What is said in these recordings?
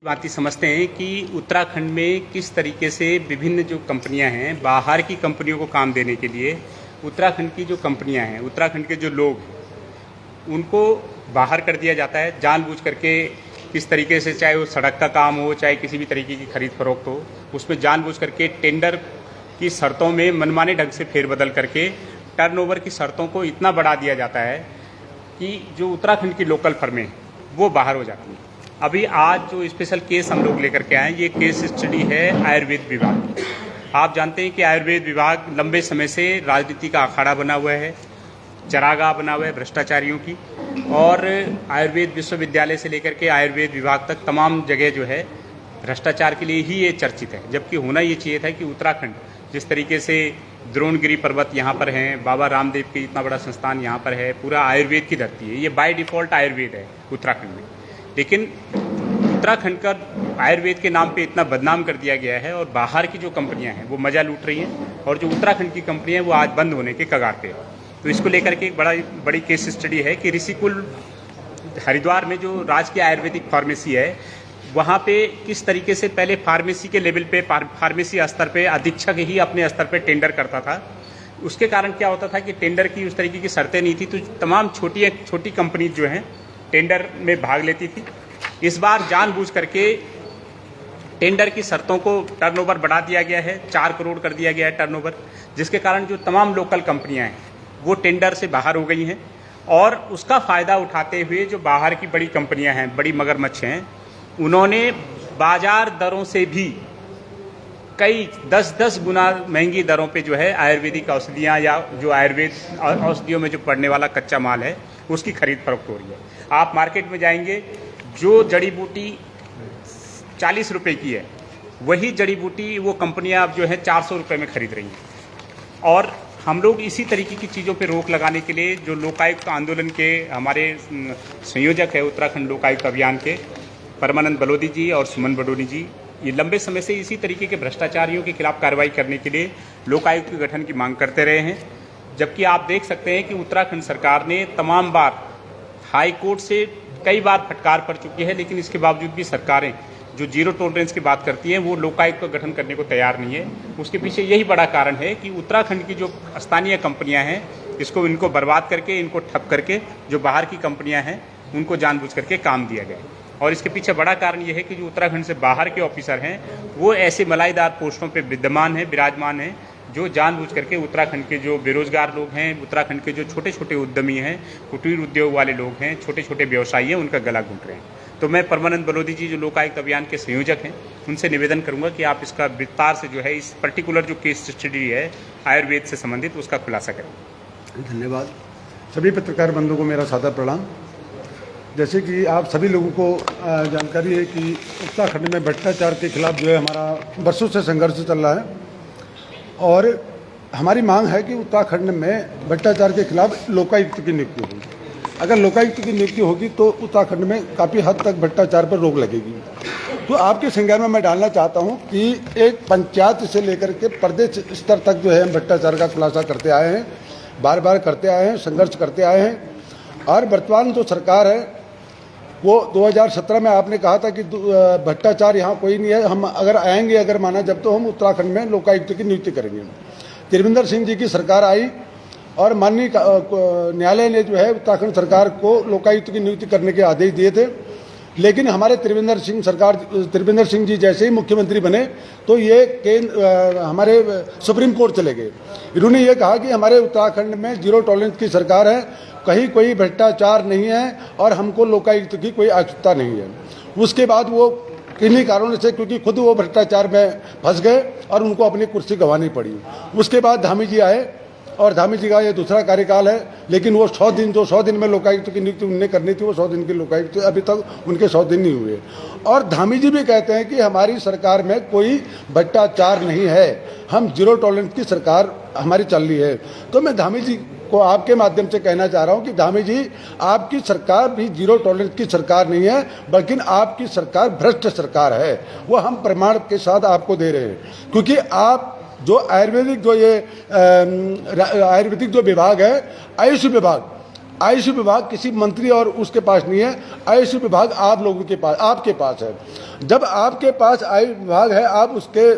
बात समझते हैं कि उत्तराखंड में किस तरीके से विभिन्न जो कंपनियां हैं, बाहर की कंपनियों को काम देने के लिए उत्तराखंड की जो कंपनियां हैं, उत्तराखंड के जो लोग हैं, उनको बाहर कर दिया जाता है जानबूझ करके। किस तरीके से, चाहे वो सड़क का काम हो, चाहे किसी भी तरीके की खरीद फरोख्त हो, उसमें जानबूझ करके टेंडर की शर्तों में मनमाने ढंग से फेरबदल करके टर्नओवर की शर्तों को इतना बढ़ा दिया जाता है कि जो उत्तराखंड की लोकल फर्में वो बाहर हो जाती हैं। अभी आज जो स्पेशल केस हम लोग लेकर के आए हैं, ये केस स्टडी है आयुर्वेद विभाग की। आप जानते हैं कि आयुर्वेद विभाग लंबे समय से राजनीति का अखाड़ा बना हुआ है, चरागाह बना हुआ है भ्रष्टाचारियों की, और आयुर्वेद विश्वविद्यालय से लेकर के आयुर्वेद विभाग तक तमाम जगह जो है भ्रष्टाचार के लिए ही ये चर्चित है। जबकि होना ये चाहिए था कि उत्तराखंड जिस तरीके से द्रोणगिरी पर्वत यहाँ पर हैं, बाबा रामदेव की इतना बड़ा संस्थान यहाँ पर है, पूरा आयुर्वेद की धरती है, ये बाय डिफ़ॉल्ट आयुर्वेद है उत्तराखंड में। लेकिन उत्तराखंड का आयुर्वेद के नाम पे इतना बदनाम कर दिया गया है, और बाहर की जो कंपनियां हैं वो मजा लूट रही हैं, और जो उत्तराखंड की कंपनियां हैं वो आज बंद होने के कगार पे है। तो इसको लेकर के एक बड़ी केस स्टडी है कि ऋषिकुल हरिद्वार में जो राजकीय आयुर्वेदिक फार्मेसी है, वहाँ पे किस तरीके से पहले फार्मेसी के लेवल पे, फार्मेसी स्तर पे अधीक्षक ही अपने स्तर पे टेंडर करता था। उसके कारण क्या होता था कि टेंडर की उस तरीके की शर्तें नहीं थी, तो तमाम छोटी कंपनी जो हैं टेंडर में भाग लेती थी। इस बार जानबूझ करके टेंडर की शर्तों को टर्नओवर बढ़ा दिया गया है, 4 करोड़ कर दिया गया है टर्नओवर, जिसके कारण जो तमाम लोकल कंपनियां हैं वो टेंडर से बाहर हो गई हैं। और उसका फ़ायदा उठाते हुए जो बाहर की बड़ी कंपनियां हैं, बड़ी मगरमच्छ हैं, उन्होंने बाजार दरों से भी कई 10-10 गुना महंगी दरों पे जो है आयुर्वेदिक औषधियाँ या जो आयुर्वेद औषधियों में जो पड़ने वाला कच्चा माल है उसकी खरीद फरोख्त हो रही है। आप मार्केट में जाएंगे, जो जड़ी बूटी 40 रुपये की है, वही जड़ी बूटी वो कंपनियां अब जो है 400 रुपये में खरीद रही हैं। और हम लोग इसी तरीके की चीज़ों पे रोक लगाने के लिए जो लोकायुक्त आंदोलन के हमारे संयोजक है उत्तराखंड लोकायुक्त अभियान के परमानंद बलोदी जी और सुमन बडोनी जी, ये लंबे समय से इसी तरीके के भ्रष्टाचारियों के खिलाफ कार्रवाई करने के लिए लोकायुक्त के गठन की मांग करते रहे हैं। जबकि आप देख सकते हैं कि उत्तराखंड सरकार ने तमाम बार हाई कोर्ट से कई बार फटकार पड़ चुकी है, लेकिन इसके बावजूद भी सरकारें जो जीरो टॉलरेंस की बात करती हैं वो लोकायुक्त का गठन करने को तैयार नहीं है। उसके पीछे यही बड़ा कारण है कि उत्तराखंड की जो स्थानीय कंपनियां हैं, इनको बर्बाद करके, इनको ठप करके जो बाहर की कंपनियां हैं उनको जानबूझ करके काम दिया गया। और इसके पीछे बड़ा कारण ये है कि जो उत्तराखंड से बाहर के ऑफिसर हैं वो ऐसे मलाईदार पोस्टों पर विराजमान हैं, जो जानबूझ करके उत्तराखंड के जो बेरोजगार लोग हैं, उत्तराखंड के जो छोटे छोटे उद्यमी हैं, कुटीर उद्योग वाले लोग हैं, छोटे छोटे व्यवसायी हैं, उनका गला घोंट रहे हैं। तो मैं परमानंद बलोदी जी जो लोकायुक्त अभियान के संयोजक हैं, उनसे निवेदन करूंगा कि आप इसका विस्तार से जो है इस पर्टिकुलर जो केस स्टडी है आयुर्वेद से संबंधित उसका खुलासा करें। धन्यवाद। सभी पत्रकार बंधुओं को मेरा सादर प्रणाम। जैसे कि आप सभी लोगों को जानकारी है कि उत्तराखंड में भ्रष्टाचार के खिलाफ जो है हमारा वर्षों से संघर्ष चल रहा है, और हमारी मांग है कि उत्तराखंड में भ्रष्टाचार के खिलाफ लोकायुक्त की नियुक्ति होगी। अगर लोकायुक्त की नियुक्ति होगी तो उत्तराखंड में काफ़ी हद तक भ्रष्टाचार पर रोक लगेगी। तो आपके संज्ञान में मैं डालना चाहता हूं कि एक पंचायत से लेकर के प्रदेश स्तर तक जो है हम भ्रष्टाचार का खुलासा करते आए हैं, बार बार करते आए हैं, संघर्ष करते आए हैं। और वर्तमान जो सरकार है वो 2017 में आपने कहा था कि भ्रष्टाचार यहाँ कोई नहीं है, हम अगर आएंगे, अगर माना जब, तो हम उत्तराखंड में लोकायुक्त की नियुक्ति करेंगे। त्रिवेंद्र सिंह जी की सरकार आई और माननीय न्यायालय ने जो है उत्तराखंड सरकार को लोकायुक्त की नियुक्ति करने के आदेश दिए थे। लेकिन हमारे त्रिवेंद्र सिंह जी जैसे ही मुख्यमंत्री बने तो ये हमारे सुप्रीम कोर्ट चले गए। इन्होंने ये कहा कि हमारे उत्तराखंड में जीरो टॉलरेंस की सरकार है, कहीं कोई भ्रष्टाचार नहीं है और हमको लोकायुक्त की कोई आवश्यकता नहीं है। उसके बाद वो किन्हीं कारणों से, क्योंकि खुद वो भ्रष्टाचार में फंस गए और उनको अपनी कुर्सी गंवानी पड़ी। उसके बाद धामी जी आए और धामी जी का ये दूसरा कार्यकाल है, लेकिन वो 100 दिन में लोकायुक्त की नियुक्ति उन्हें करनी थी, वो 100 दिन की लोकायुक्त अभी तक उनके 100 दिन नहीं हुए। और धामी जी भी कहते हैं कि हमारी सरकार में कोई भ्रष्टाचार नहीं है, हम जीरो टॉलरेंस की सरकार हमारी चल रही है। तो मैं धामी जी को आपके माध्यम से कहना चाह रहा हूं कि धामी जी, आपकी सरकार भी जीरो टॉलरेंस की सरकार नहीं है, बल्कि आपकी सरकार भ्रष्ट सरकार है। वो हम प्रमाण के साथ आपको दे रहे हैं, क्योंकि आप जो आयुर्वेदिक जो विभाग है, आयुष विभाग, आयुष विभाग किसी मंत्री और उसके पास नहीं है, आयुष विभाग आप लोगों के पास, आपके पास है। जब आपके पास आयुष विभाग है, आप उसके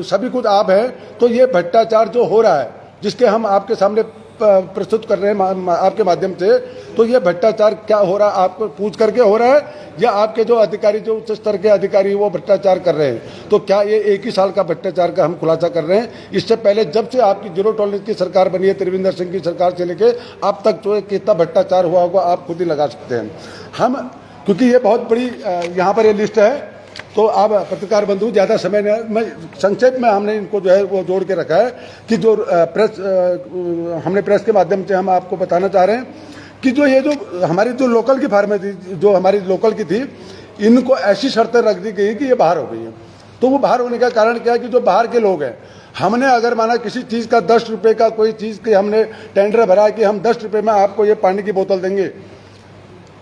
सभी कुछ आप हैं, तो ये भ्रष्टाचार जो हो रहा है, जिसके हम आपके सामने प्रस्तुत कर रहे हैं आपके माध्यम से, तो ये भ्रष्टाचार क्या हो रहा है, आपको पूछ करके हो रहा है या आपके जो अधिकारी, जो उच्च स्तर के अधिकारी वो भ्रष्टाचार कर रहे हैं? तो क्या ये एक ही साल का भ्रष्टाचार का हम खुलासा कर रहे हैं? इससे पहले जब से आपकी जीरो टॉलरेंस की सरकार बनी है, त्रिवेंद्र सिंह की सरकार से लेके अब तक जो कितना भ्रष्टाचार हुआ होगा आप खुद ही लगा सकते हैं। हम, क्योंकि ये बहुत बड़ी यहाँ पर ये लिस्ट है, तो आप पत्रकार बंधु ज़्यादा समय नहीं, मैं संक्षेप में हमने इनको जो है वो जोड़ के रखा है कि जो हमने प्रेस के माध्यम से हम आपको बताना चाह रहे हैं कि जो ये जो हमारी जो लोकल की फार्में थी, जो हमारी लोकल की थी, इनको ऐसी शर्तें रख दी गई कि ये बाहर हो गई है। तो वो बाहर होने का कारण क्या है कि जो बाहर के लोग हैं, हमने अगर माना किसी चीज़ का 10 रुपये का कोई चीज़ की हमने टेंडर भरा कि हम 10 रुपये में आपको ये पानी की बोतल देंगे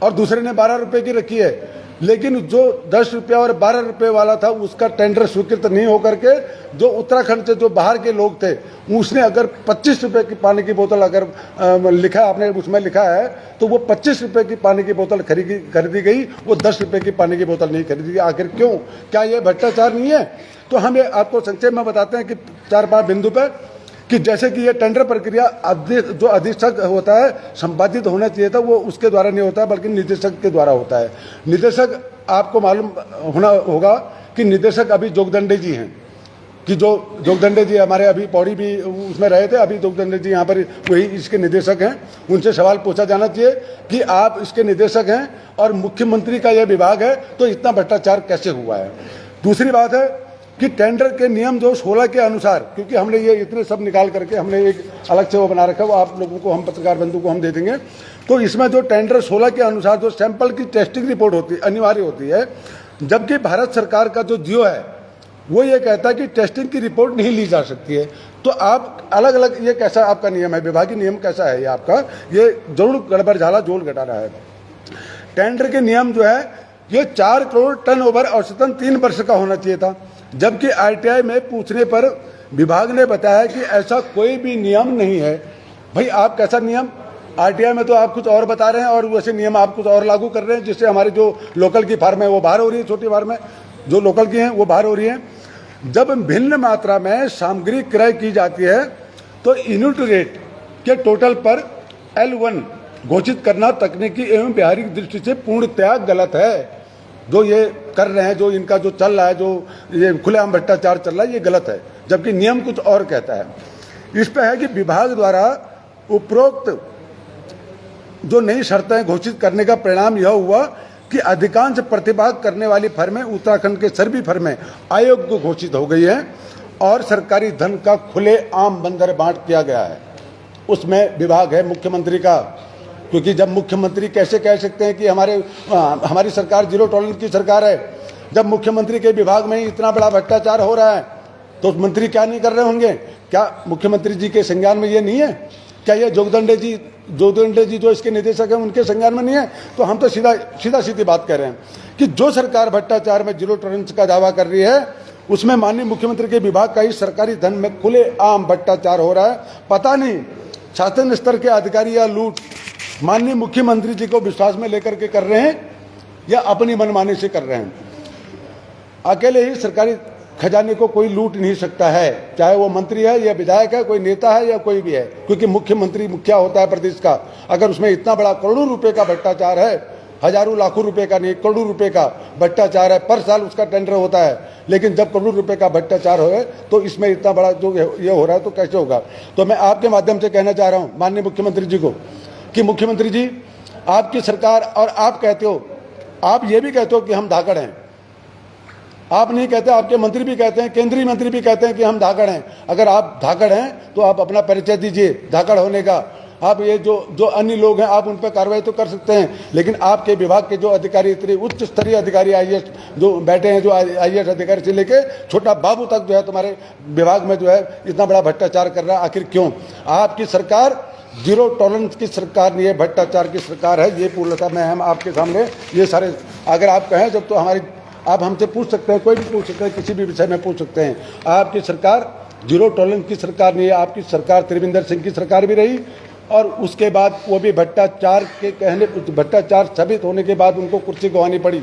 और दूसरे ने 12 रुपये की रखी है, लेकिन जो 10 रुपये और 12 रुपये वाला था उसका टेंडर स्वीकृत नहीं होकर के जो उत्तराखंड से जो बाहर के लोग थे, उसने अगर 25 रुपये की पानी की बोतल अगर लिखा, आपने उसमें लिखा है, तो वो 25 रुपये की पानी की बोतल खरीदी गई, वो 10 रुपये की पानी की बोतल नहीं खरीदी गई। आखिर क्यों? क्या ये भ्रष्टाचार नहीं है? तो हम ये आपको संक्षेप में बताते हैं कि 4-5 बिंदु पर, कि जैसे कि ये टेंडर प्रक्रिया जो अधीक्षक होता है, संपादित होना चाहिए था, वो उसके द्वारा नहीं होता है बल्कि निदेशक के द्वारा होता है। निदेशक, आपको मालूम होना होगा कि निदेशक अभी जोगदंडे जी हैं, कि जो जोगदंडे जी हमारे अभी पौड़ी भी उसमें रहे थे, अभी जोगदंडे जी यहाँ पर वही इसके निदेशक हैं। उनसे सवाल पूछा जाना चाहिए कि आप इसके निदेशक हैं और मुख्यमंत्री का यह विभाग है, तो इतना भ्रष्टाचार कैसे हुआ है? दूसरी बात है कि टेंडर के नियम जो 16 के अनुसार, क्योंकि हमने ये इतने सब निकाल करके हमने एक अलग से वो बना रखा है, वो आप लोगों को, हम पत्रकार बंधु को हम दे देंगे। तो इसमें जो टेंडर 16 के अनुसार जो सैंपल की टेस्टिंग रिपोर्ट होती है, अनिवार्य होती है, जबकि भारत सरकार का जो जियो है वो ये कहता है कि टेस्टिंग की रिपोर्ट नहीं ली जा सकती है। तो आप अलग अलग, ये कैसा आपका नियम है, विभागीय नियम कैसा है ये आपका? ये जरूर गड़बड़ झाला जोल घटाना है। टेंडर के नियम जो है ये 4 करोड़ टर्न ओवर औसतन 3 वर्ष का होना चाहिए था, जबकि आरटीआई में पूछने पर विभाग ने बताया कि ऐसा कोई भी नियम नहीं है। भाई आप कैसा नियम? आरटीआई में तो आप कुछ और बता रहे हैं और वैसे नियम आप कुछ और लागू कर रहे हैं, जिससे हमारी जो लोकल की फार्म है वो बाहर हो रही है, छोटी फार्म है जो लोकल की हैं वो बाहर हो रही हैं। जब भिन्न मात्रा में सामग्री क्रय की जाती है तो यूनिट रेट के टोटल पर L1 घोषित करना तकनीकी एवं व्यावहारिक दृष्टि से पूर्णतया गलत है। जो ये कर रहे हैं, जो इनका जो चल रहा है, जो ये खुलेआम भ्रष्टाचार चल रहा है, ये गलत है, जबकि नियम कुछ और कहता है। इस पर है कि विभाग द्वारा उपरोक्त जो नई शर्तें घोषित करने का परिणाम यह हुआ कि अधिकांश प्रतिभाग करने वाली फर्में, उत्तराखंड के सभी फर्में अयोग्य घोषित हो गई हैं और सरकारी धन का खुलेआम बंदर बांट किया गया है। उसमें विभाग है मुख्यमंत्री का, क्योंकि जब मुख्यमंत्री कैसे कह सकते हैं कि हमारी सरकार जीरो टॉलरेंस की सरकार है, जब मुख्यमंत्री के विभाग में ही इतना बड़ा भ्रष्टाचार हो रहा है, तो मंत्री क्या नहीं कर रहे होंगे? क्या मुख्यमंत्री जी के संज्ञान में ये नहीं है? क्या ये जोगदंडे जी जो इसके निदेशक हैं उनके संज्ञान में नहीं है? तो हम तो सीधी बात कह रहे हैं कि जो सरकार भ्रष्टाचार में जीरो टॉलरेंस का दावा कर रही है, उसमें माननीय मुख्यमंत्री के विभाग का ही सरकारी धन में खुलेआम भ्रष्टाचार हो रहा है। पता नहीं शासन स्तर के अधिकारी या लूट माननीय मुख्यमंत्री जी को विश्वास में लेकर के कर रहे हैं या अपनी मनमानी से कर रहे हैं। अकेले ही सरकारी खजाने को कोई लूट नहीं सकता है, चाहे वो मंत्री है या विधायक है, कोई नेता है या कोई भी है, क्योंकि मुख्यमंत्री मुखिया होता है प्रदेश का। अगर उसमें इतना बड़ा करोड़ों रुपए का भ्रष्टाचार है, हजारों लाखों रुपए का नहीं, करोड़ों रुपए का भ्रष्टाचार है, पर साल उसका टेंडर होता है, लेकिन जब करोड़ों रुपए का भ्रष्टाचार हो तो इसमें इतना बड़ा जो ये हो रहा है तो कैसे होगा? तो मैं आपके माध्यम से कहना चाह रहा हूँ माननीय मुख्यमंत्री जी को कि मुख्यमंत्री जी, आपकी सरकार, और आप कहते हो, आप ये भी कहते हो कि हम धाकड़ हैं। आप नहीं कहते, आपके मंत्री भी कहते हैं, केंद्रीय मंत्री भी कहते हैं कि हम धाकड़ हैं। अगर आप धाकड़ हैं तो आप अपना परिचय दीजिए धाकड़ होने का। आप ये जो अन्य लोग हैं आप उन पर कार्रवाई तो कर सकते हैं, लेकिन आपके विभाग के जो अधिकारी, इतने उच्च स्तरीय अधिकारी IAS जो बैठे हैं, जो IAS अधिकारी से लेके छोटा बाबू तक जो है तुम्हारे विभाग में जो है इतना बड़ा भ्रष्टाचार कर रहा है। आखिर क्यों? आपकी सरकार जीरो टॉलरेंस की सरकार नहीं है, भ्रष्टाचार की सरकार है। ये पूर्णतः में हम आपके सामने ये सारे, अगर आप कहें जब तो हमारी, आप हमसे पूछ सकते हैं, कोई भी पूछ सकते हैं, किसी भी विषय में पूछ सकते हैं। आपकी सरकार जीरो टॉलरेंस की सरकार नहीं है। आपकी सरकार त्रिवेंद्र सिंह की सरकार भी रही, और उसके बाद वो भी भ्रष्टाचार के कहने भ्रष्टाचार साबित होने के बाद उनको कुर्सी गंवानी पड़ी।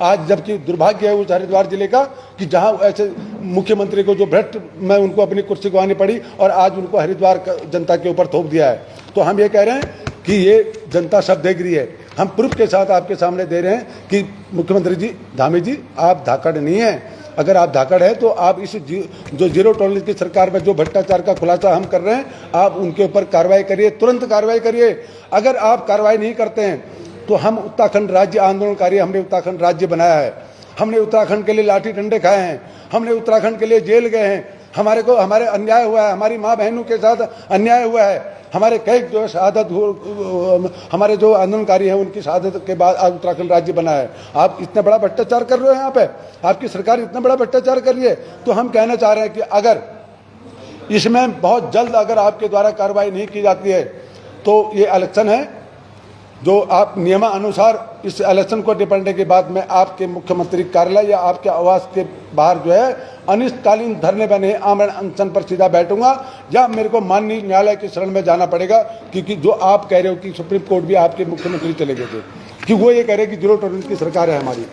आज जबकि दुर्भाग्य है उस हरिद्वार जिले का कि जहां ऐसे मुख्यमंत्री को जो भ्रष्ट में उनको अपनी कुर्सी गंवानी पड़ी और आज उनको हरिद्वार जनता के ऊपर थोप दिया है। तो हम ये कह रहे हैं कि ये जनता सब देख रही है। हम प्रूफ के साथ आपके सामने दे रहे हैं कि मुख्यमंत्री जी, धामी जी, आप धाकड़ नहीं है। अगर आप धाकड़ है तो आप इस जो जीरो टॉलरेंस की सरकार में जो भ्रष्टाचार का खुलासा हम कर रहे हैं, आप उनके ऊपर कार्रवाई करिए, तुरंत कार्रवाई करिए। अगर आप कार्रवाई नहीं करते हैं तो हम उत्तराखंड राज्य आंदोलनकारी, हमने उत्तराखंड राज्य बनाया है, हमने उत्तराखंड के लिए लाठी डंडे खाए हैं, हमने उत्तराखंड के लिए जेल गए हैं, हमारे अन्याय हुआ है, हमारी माँ बहनों के साथ अन्याय हुआ है, हमारे कई जो शहादत हमारे जो आंदोलनकारी हैं उनकी शहादत के बाद आज उत्तराखंड राज्य बना है। आप इतना बड़ा भ्रष्टाचार कर रहे हो यहाँ पे, आपकी सरकार इतना बड़ा भ्रष्टाचार कर रही है। तो हम कहना चाह रहे हैं कि अगर इसमें बहुत जल्द अगर आपके द्वारा कार्रवाई नहीं की जाती है तो ये इलेक्शन है जो आप नियमानुसार इस इलेक्शन को निपटने के बाद मैं आपके मुख्यमंत्री कार्यालय या आपके आवास के बाहर जो है अनिश्चितकालीन धरने बने आमरण अनशन पर सीधा बैठूंगा, या मेरे को माननीय न्यायालय की शरण में जाना पड़ेगा। क्योंकि जो आप कह रहे हो कि सुप्रीम कोर्ट भी आपके मुख्यमंत्री चले गए थे कि वो ये कह रहे कि जीरो टॉलरेंस की सरकार है हमारी,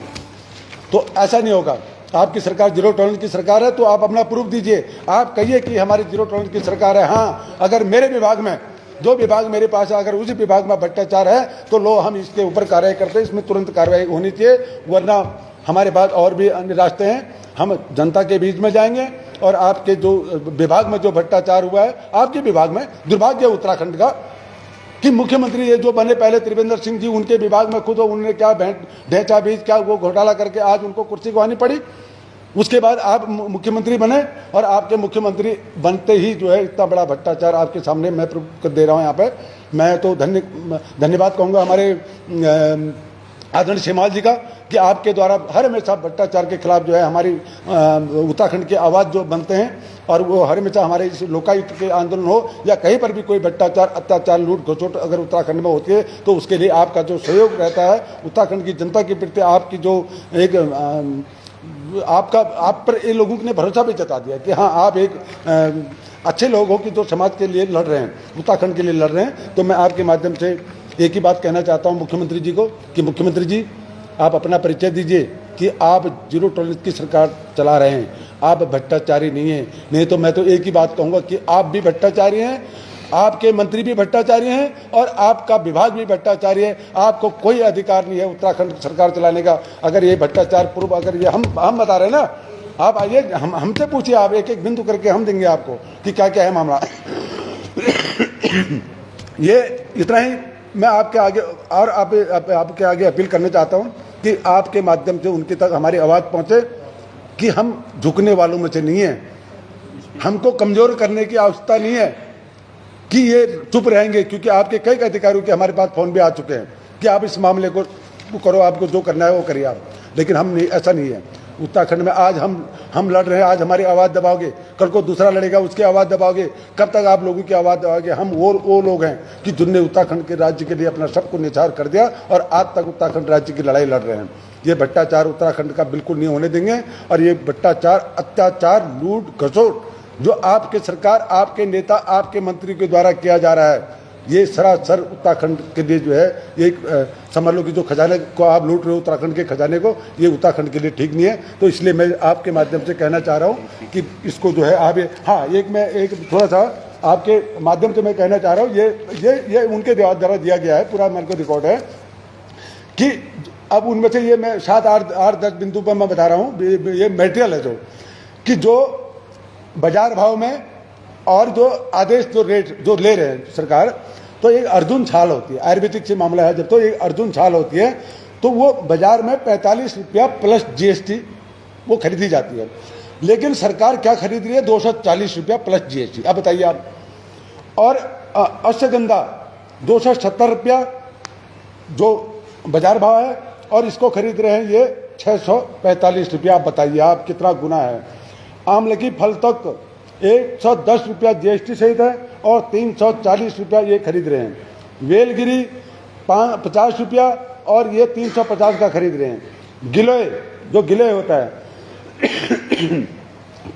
तो ऐसा नहीं होगा। आपकी सरकार जीरो टॉलरेंस की सरकार है तो आप अपना प्रूफ दीजिए, आप कहिए कि हमारी जीरो टॉलरेंस की सरकार है। हाँ, अगर मेरे विभाग में जो विभाग मेरे पास है अगर उसी विभाग में भ्रष्टाचार है तो लो हम इसके ऊपर कार्रवाई करते हैं, इसमें तुरंत कार्रवाई होनी चाहिए। वरना हमारे पास और भी अन्य रास्ते हैं, हम जनता के बीच में जाएंगे और आपके जो विभाग में जो भ्रष्टाचार हुआ है आपके विभाग में, दुर्भाग्य है उत्तराखंड का कि मुख्यमंत्री ये जो बने पहले त्रिवेंद्र सिंह जी, उनके विभाग में खुद उन्होंने क्या ढेंचा बीज क्या वो घोटाला करके आज उनको कुर्सी गंवानी पड़ी। उसके बाद आप मुख्यमंत्री बने और आपके मुख्यमंत्री बनते ही जो है इतना बड़ा भ्रष्टाचार आपके सामने मैं प्रूफ कर दे रहा हूँ यहाँ पे। मैं तो धन्यवाद कहूँगा हमारे आदरणीय शेमाल जी का कि आपके द्वारा हर हमेशा भ्रष्टाचार के खिलाफ जो है हमारी उत्तराखंड के आवाज़ जो बनते हैं और वो हर हमेशा हमारे इस लोकायुक्त के आंदोलन हो या कहीं पर भी कोई भ्रष्टाचार अत्याचार लूट घसोट अगर उत्तराखंड में होती है तो उसके लिए आपका जो सहयोग रहता है उत्तराखंड की जनता के प्रति आपकी जो एक आप पर इन लोगों ने भरोसा भी जता दिया कि हाँ आप एक अच्छे लोग हो कि जो समाज के लिए लड़ रहे हैं, उत्तराखंड के लिए लड़ रहे हैं। तो मैं आपके माध्यम से एक ही बात कहना चाहता हूँ मुख्यमंत्री जी को कि मुख्यमंत्री जी आप अपना परिचय दीजिए कि आप जीरो टॉलरेंस की सरकार चला रहे हैं, आप भ्रष्टाचारी नहीं हैं। नहीं तो मैं तो एक ही बात कहूँगा कि आप भी भ्रष्टाचारी हैं, आपके मंत्री भी भ्रष्टाचारी हैं और आपका विभाग भी भ्रष्टाचारी है। आपको कोई अधिकार नहीं है उत्तराखंड सरकार चलाने का। अगर ये भ्रष्टाचार पूर्व अगर ये हम बता रहे हैं ना, आप आइए हमसे पूछिए, आप एक एक बिंदु करके हम देंगे आपको कि क्या क्या है मामला। ये इतना ही मैं आपके आगे और आपके आगे अपील करना चाहता हूँ कि आपके माध्यम से उनके तक हमारी आवाज़ पहुँचे कि हम झुकने वालों में से नहीं है, हमको कमज़ोर करने की आवश्यकता नहीं है कि ये चुप रहेंगे। क्योंकि आपके कई अधिकारियों के हमारे पास फ़ोन भी आ चुके हैं कि आप इस मामले को करो, आपको जो करना है वो करिए आप। लेकिन हम नहीं, ऐसा नहीं है। उत्तराखंड में आज हम लड़ रहे हैं, आज हमारी आवाज़ दबाओगे, कल को दूसरा लड़ेगा उसकी आवाज़ दबाओगे। कब तक आप लोगों की आवाज़ दबाओगे? हम वो लोग हैं कि जिनने उत्तराखंड के राज्य के लिए अपना सबको निछावर कर दिया और आज तक उत्तराखंड राज्य की लड़ाई लड़ रहे हैं। ये भ्रष्टाचार उत्तराखंड का बिल्कुल नहीं होने देंगे। और ये भ्रष्टाचार, अत्याचार, लूट घसोट जो आपके सरकार, आपके नेता, आपके मंत्री के द्वारा किया जा रहा है, ये सरासर उत्तराखंड के लिए जो है एक समझ लो कि जो खजाने को आप लूट रहे हो उत्तराखंड के खजाने को, ये उत्तराखंड के लिए ठीक नहीं है। तो इसलिए मैं आपके माध्यम से कहना चाह रहा हूँ कि इसको जो है आप एक थोड़ा सा आपके माध्यम से मैं कहना चाह रहा हूँ, ये उनके द्वारा दिया गया है, पूरा मेरे को रिकॉर्ड है कि अब उनमें से ये मैं 7-8-10 बिंदु पर मैं बता रहा हूँ। ये मटेरियल है जो बाजार भाव में और जो आदेश जो रेट जो ले रहे हैं सरकार, तो एक अर्जुन छाल होती है, आयुर्वेदिक से मामला है। जब तो एक अर्जुन छाल होती है तो वो बाजार में 45 रुपया प्लस GST वो खरीदी जाती है। लेकिन सरकार क्या खरीद रही है? 240 रुपया प्लस GST। अब बताइए आप। और अश्वगंधा 270 रुपया जो बाजार भाव है और इसको खरीद रहे हैं ये 645 रुपया। आप बताइए आप कितना गुना है। आमले की फल तक 110 रुपया GST सहित है और 340 रुपया ये खरीद रहे हैं। वेलगिरी 50 रुपया और ये 350 का खरीद रहे हैं। गिलोय जो गिलोय होता है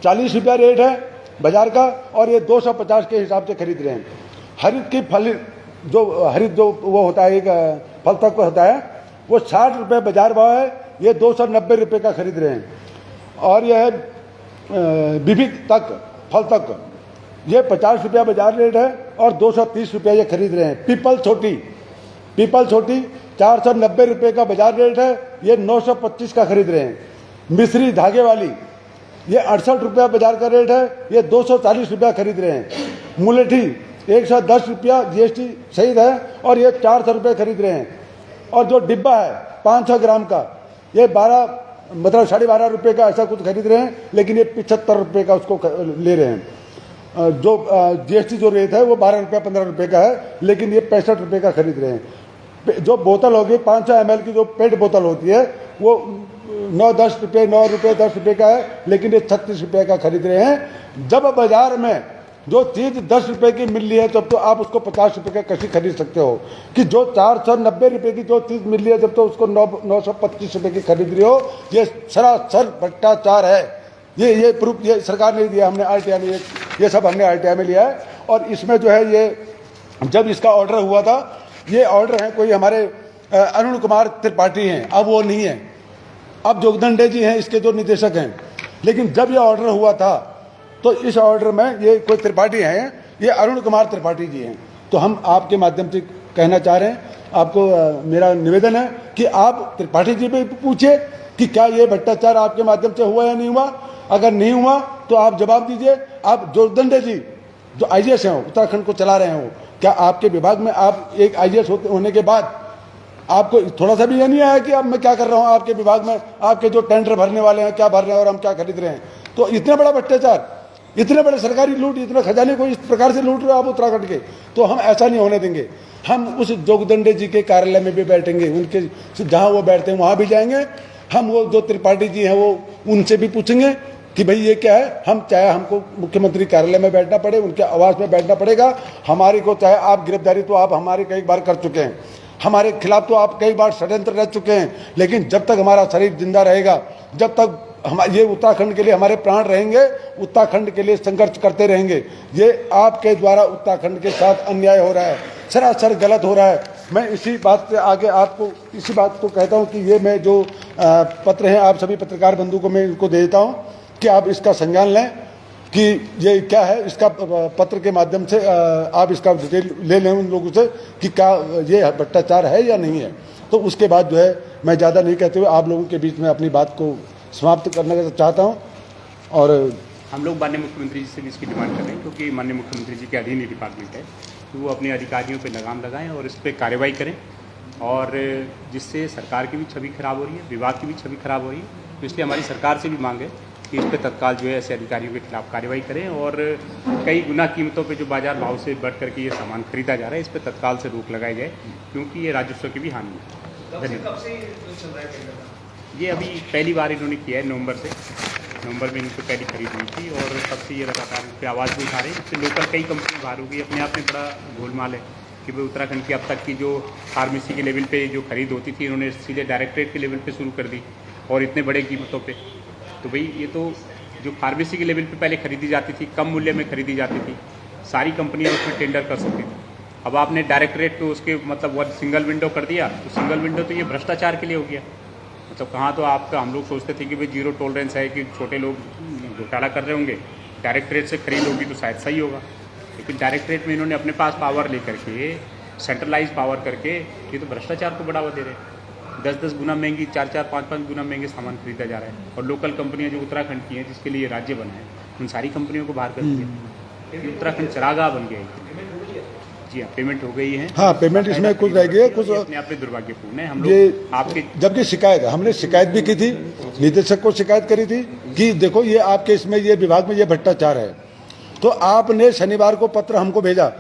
40 रुपया रेट है बाजार का और ये 250 के हिसाब से खरीद रहे हैं। हरित की जो हरित जो वो होता है, एक फल तक होता है, वो 60 रुपये बाजार भाव है, ये 290 रुपये का खरीद रहे हैं। और यह विविध तक फल तक ये 50 रुपया बाजार रेट है और 230 रुपया ये खरीद रहे हैं। पीपल छोटी 490 रुपये का बाजार रेट है, ये 925 का खरीद रहे हैं। मिश्री धागे वाली ये 68 रुपया बाजार का रेट है, ये 240 रुपया खरीद रहे हैं। मुलेठी 110 रुपया जीएसटी सहित है और ये 400 रुपये खरीद रहे हैं। और जो डिब्बा है 500 ग्राम का, ये 12.5 रुपये का ऐसा कुछ खरीद रहे हैं, लेकिन ये 75 रुपये का उसको ले रहे हैं। जो जीएसटी जो रेट है वो 12 रुपया 15 रुपये का है, लेकिन ये 65 रुपये का खरीद रहे हैं। जो बोतल होगी 500 ml की जो पेट बोतल होती है वो 9-10 रुपये 9 रुपये 10 रुपये का है, लेकिन ये 36 रुपये का खरीद रहे हैं। जब बाजार में जो चीज़ 10 रुपये की मिल रही है तब तो आप उसको 50 रुपये का कैसे खरीद सकते हो, कि जो 490 रुपये की जो चीज़ मिल रही है जब तो उसको 925 रुपये की खरीद रही हो। ये सरासर भ्रष्टाचार है। ये प्रूफ ये सरकार ने दिया, हमने RTI में ये सब हमने RTI में लिया है। और इसमें जो है ये जब इसका ऑर्डर हुआ था, ये ऑर्डर है कोई हमारे अरुण कुमार त्रिपाठी हैं, अब वो नहीं है, अब जोगदंडे जी हैं इसके जो निदेशक हैं। लेकिन जब ये ऑर्डर हुआ था तो इस ऑर्डर में ये कोई त्रिपाठी हैं, ये अरुण कुमार त्रिपाठी जी हैं। तो हम आपके माध्यम से कहना चाह रहे हैं, आपको मेरा निवेदन है कि आप त्रिपाठी जी पे पूछिए कि क्या ये भ्रष्टाचार आपके माध्यम से हुआ या नहीं हुआ। अगर नहीं हुआ तो आप जवाब दीजिए। आप जोगदंडे जी जो IAS हैं, उत्तराखंड को चला रहे हैं, वो क्या आपके विभाग में आप एक IAS होने के बाद आपको थोड़ा सा भी ये नहीं आया कि अब मैं क्या कर रहा हूँ आपके विभाग में, आपके जो टेंडर भरने वाले हैं क्या भर रहे हैं और हम क्या खरीद रहे हैं। तो इतना बड़ा भ्रष्टाचार, इतने बड़े सरकारी लूट, इतने खजाने को इस प्रकार से लूट रहे हो आप उत्तराखंड के, तो हम ऐसा नहीं होने देंगे। हम उस जोगदंडे जी के कार्यालय में भी बैठेंगे, उनके जहाँ वो बैठते हैं वहाँ भी जाएंगे। हम वो जो त्रिपाठी जी हैं वो उनसे भी पूछेंगे कि भाई ये क्या है। हम चाहे हमको मुख्यमंत्री कार्यालय में बैठना पड़े, उनके आवास में बैठना पड़ेगा, हमारी को चाहे आप गिरफ्तारी तो आप हमारे कई बार कर चुके हैं, हमारे खिलाफ तो आप कई बार षड्यंत्र रच चुके हैं, लेकिन जब तक हमारा शरीर जिंदा रहेगा, जब तक हम ये उत्तराखंड के लिए हमारे प्राण रहेंगे, उत्तराखंड के लिए संघर्ष करते रहेंगे। ये आपके द्वारा उत्तराखंड के साथ अन्याय हो रहा है, सरासर गलत हो रहा है। मैं इसी बात से आगे आपको इसी बात को कहता हूँ कि ये मैं जो पत्र हैं आप सभी पत्रकार बंधु को मैं इनको दे देता हूँ कि आप इसका संज्ञान लें कि ये क्या है। इसका पत्र के माध्यम से आप इसका डिटेल ले लें उन लोगों से कि क्या ये भ्रष्टाचार है या नहीं है। तो उसके बाद जो है मैं ज़्यादा नहीं कहते हुए आप लोगों के बीच में अपनी बात को समाप्त करना चाहता हूँ। और हम लोग माननीय मुख्यमंत्री जी से भी इसकी डिमांड कर रहे हैं, क्योंकि माननीय मुख्यमंत्री जी के अधीन ही डिपार्टमेंट है, तो वो अपने अधिकारियों पे लगाम लगाएं और इस पर कार्रवाई करें, और जिससे सरकार की भी छवि खराब हो रही है, विभाग की भी छवि खराब हो रही है। तो इसलिए हमारी सरकार से भी मांग है कि इस पर तत्काल जो है ऐसे अधिकारियों के खिलाफ कार्रवाई करें, और कई गुना कीमतों पे जो बाजार भाव से बढ़ करके ये सामान खरीदा जा रहा है, इस पर तत्काल से रोक लगाई जाए, क्योंकि ये राजस्व की भी हानि है। धन्यवाद। ये अभी पहली बार इन्होंने किया है, नवंबर में इनको पहली खरीद हुई थी, और तब से ये लगातार इस पर आवाज़ भी उठा रहे हैं। इससे लोकल कई कंपनी बाहर हो गई। अपने आप में बड़ा गोलमाल है कि भाई उत्तराखंड की अब तक की जो फार्मेसी के लेवल पे जो खरीद होती थी, इन्होंने सीधे डायरेक्टरेट के लेवल पे शुरू कर दी, और इतने बड़े कीमतों पे। तो भाई ये तो जो फार्मेसी के लेवल पे पहले खरीदी जाती थी, कम मूल्य में खरीदी जाती थी, सारी कंपनियां उसमें टेंडर कर सकती थी। अब आपने डायरेक्टरेट पे उसके मतलब वो सिंगल विंडो कर दिया, तो सिंगल विंडो तो ये भ्रष्टाचार के लिए हो गया। मतलब कहाँ तो आपका हम लोग सोचते थे कि भाई जीरो टॉलरेंस है, कि छोटे लोग घोटाला कर रहे होंगे, डायरेक्टरेट से खरीद होगी तो शायद सही होगा। लेकिन डायरेक्टरेट में इन्होंने अपने पास पावर लेकर के, सेंट्रलाइज पावर करके, ये तो भ्रष्टाचार को बढ़ावा दे रहे हैं। 10-10 गुना महंगी, 4-4, 5-5 गुना महंगे सामान खरीदा जा रहा है, और लोकल कंपनियां जो उत्तराखंड की हैं, जिसके लिए राज्य बना है, उन सारी कंपनियों को बाहर कर दिया। उत्तराखंड चरागाह बन गया है। जी हाँ, पेमेंट हो गई है। हाँ, पेमेंट इसमें कुछ रह गई है, कुछ अपने आप में दुर्भाग्यपूर्ण है। हम लोग आपके जबकि शिकायत हमने शिकायत भी की थी, निदेशक को शिकायत करी थी कि देखो ये आपके इसमें ये विभाग में ये भ्रष्टाचार है। तो आपने शनिवार को पत्र हमको भेजा,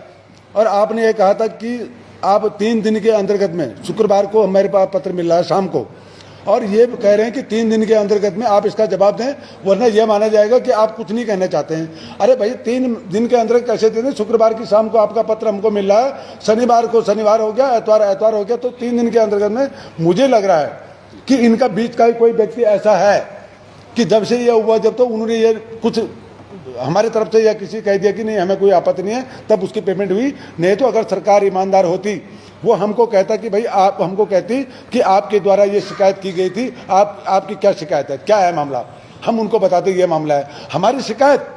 और आपने ये कहा था कि आप 3 दिन के अंतर्गत में, शुक्रवार को हमारे पास पत्र मिल रहा है शाम को, और ये कह रहे हैं कि 3 दिन के अंतर्गत में आप इसका जवाब दें, वरना यह माना जाएगा कि आप कुछ नहीं कहना चाहते हैं। अरे भाई 3 दिन के अंदर कैसे दे दें? शुक्रवार की शाम को आपका पत्र हमको मिल रहा है, शनिवार को शनिवार हो गया, एतवार हो गया, तो 3 दिन के अंतर्गत में मुझे लग रहा है कि इनका बीच का कोई व्यक्ति ऐसा है कि जब से ये हुआ, जब तो उन्होंने ये कुछ हमारी तरफ से या किसी कह दिया कि नहीं हमें कोई आपत्ति नहीं है, तब उसकी पेमेंट हुई। नहीं तो अगर सरकार ईमानदार होती, वो हमको कहता कि भाई आप हमको कहती कि आपके द्वारा ये शिकायत की गई थी, आपकी क्या शिकायत है, क्या है मामला, हम उनको बताते ये मामला है हमारी शिकायत,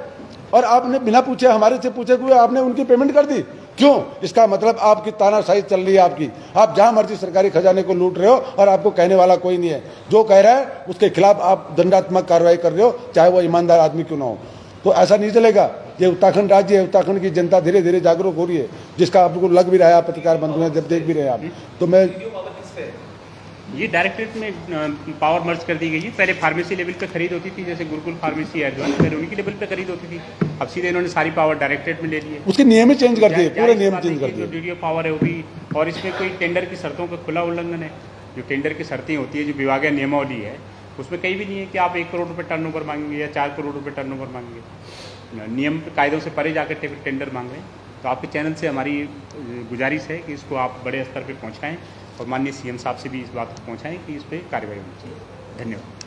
और आपने बिना पूछे हमारे से पूछे हुए आपने उनकी पेमेंट कर दी। क्यों? इसका मतलब आपकी तानाशाही चल रही है आपकी, आप जहां मर्जी सरकारी खजाने को लूट रहे हो और आपको कहने वाला कोई नहीं है। जो कह रहा है उसके खिलाफ आप दंडात्मक कार्रवाई कर रहे हो, चाहे वो ईमानदार आदमी क्यों ना हो। तो ऐसा नहीं चलेगा। ये उत्तराखंड राज्य है, उत्तराखंड की जनता धीरे धीरे जागरूक हो रही है, जिसका आपको लग भी रहा है, आप पत्रकार बंधु हैं, जब देख भी रहे हैं आप। तो मैं ये डायरेक्टरेट में पावर मर्ज कर दी गई है। पहले फार्मेसी लेवल पे खरीद होती थी, जैसे गुरुकुल फार्मेसी है जो है, पहले उन्हीं की लेवल पे खरीद होती थी। अब सीधे इन्होंने सारी पावर डायरेक्टरेट में ले ली है। उसके नियम ही चेंज कर दिए, पूरे नियम चेंज कर जो दिए। ड्यूटी ऑफ पावर है वो भी, और इसमें कोई टेंडर की शर्तों का खुला उल्लंघन है। जो टेंडर की शर्तें होती है, जो विभागीय नियमावली है, उसमें कहीं भी नहीं है कि आप 1 करोड़ रुपये टर्नओवर मांगेंगे या 4 करोड़ रुपये टर्नओवर मांगेंगे। नियम कायदों से परे जाकर टेंडर मांग रहे हैं। तो आपके चैनल से हमारी गुजारिश है कि इसको आप बड़े स्तर पर पहुँचाएँ और माननीय सीएम साहब से भी इस बात को पहुँचाएँ कि इस पर कार्रवाई होनी चाहिए। धन्यवाद।